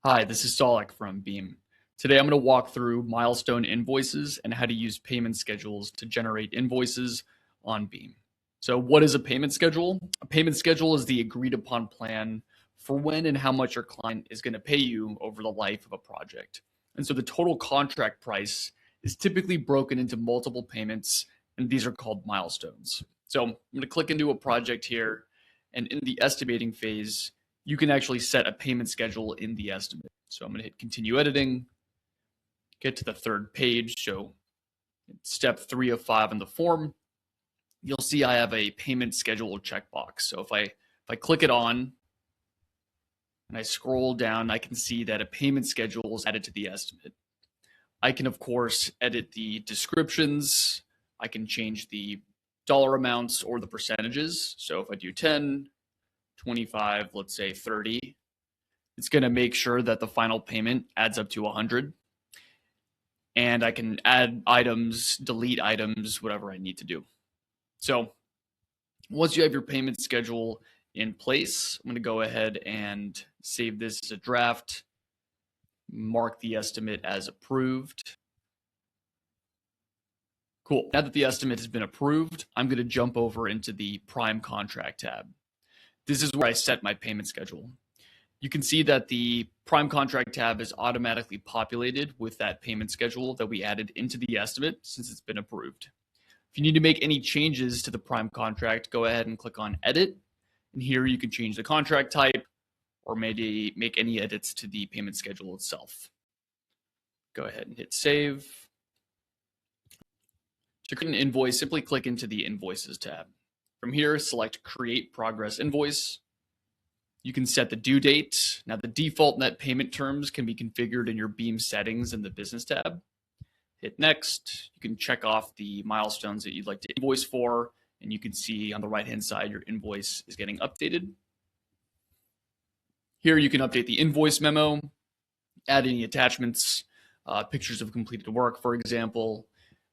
Hi, this is Solek from Beam. Today I'm going to walk through Milestone Invoices and how to use payment schedules to generate invoices on Beam. So what is a payment schedule? A payment schedule is the agreed upon plan for when and how much your client is going to pay you over the life of a project. And so the total contract price is typically broken into multiple payments, and these are called milestones. So I'm going to click into a project here, and in the estimating phase, you can actually set a payment schedule in the estimate. So I'm going to hit continue editing, get to the third page. So step 3 of 5 in the form, you'll see I have a payment schedule checkbox. So if I click it on and I scroll down, I can see that a payment schedule is added to the estimate. I can, of course, edit the descriptions. I can change the dollar amounts or the percentages. So if I do 10, 25, let's say 30, it's going to make sure that the final payment adds up to 100. And I can add items, delete items, whatever I need to do. So once you have your payment schedule in place, I'm going to go ahead and save this as a draft, mark the estimate as approved. Cool. Now that the estimate has been approved, I'm going to jump over into the Prime Contract tab. This is where I set my payment schedule. You can see that the Prime Contract tab is automatically populated with that payment schedule that we added into the estimate since it's been approved. If you need to make any changes to the Prime Contract, go ahead and click on Edit. And here you can change the contract type or maybe make any edits to the payment schedule itself. Go ahead and hit Save. To create an invoice, simply click into the Invoices tab. From here, select Create Progress Invoice. You can set the due date. Now, the default net payment terms can be configured in your Beam settings in the Business tab. Hit Next. You can check off the milestones that you'd like to invoice for, and you can see on the right-hand side your invoice is getting updated. Here you can update the invoice memo, add any attachments, pictures of completed work, for example.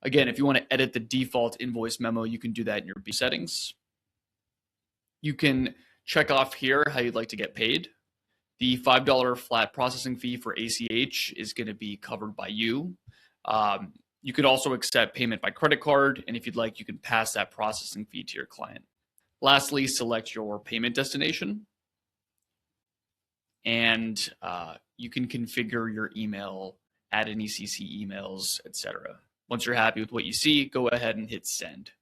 Again, if you want to edit the default invoice memo, you can do that in your Beam settings. You can check off here how you'd like to get paid. The $5 flat processing fee for ACH is going to be covered by you. You could also accept payment by credit card, and if you'd like, you can pass that processing fee to your client. Lastly, select your payment destination, and you can configure your email, add any CC emails, etc. Once you're happy with what you see, go ahead and hit send.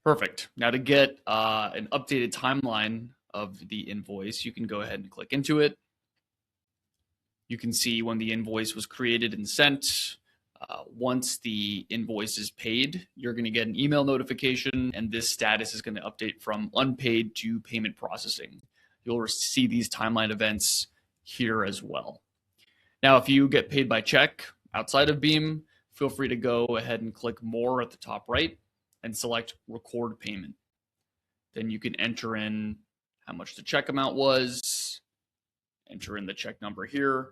Perfect. Now to get an updated timeline of the invoice, you can go ahead and click into it. You can see when the invoice was created and sent. Once the invoice is paid, you're going to get an email notification, and this status is going to update from unpaid to payment processing. You'll see these timeline events here as well. Now, if you get paid by check outside of Beam, feel free to go ahead and click More at the top right and select Record Payment. Then you can enter in how much the check amount was, enter in the check number here,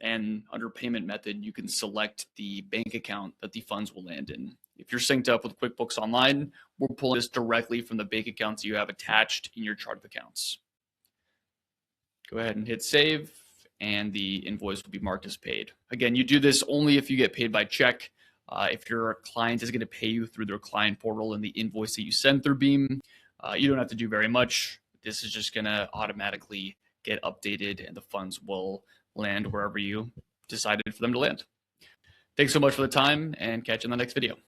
and under Payment Method, you can select the bank account that the funds will land in. If you're synced up with QuickBooks Online, we're pulling this directly from the bank accounts you have attached in your chart of accounts. Go ahead and hit Save, and the invoice will be marked as paid. Again, you do this only if you get paid by check. If your client is going to pay you through their client portal and the invoice that you send through Beam, you don't have to do very much. This is just going to automatically get updated, and the funds will land wherever you decided for them to land. Thanks so much for the time, and catch you in the next video.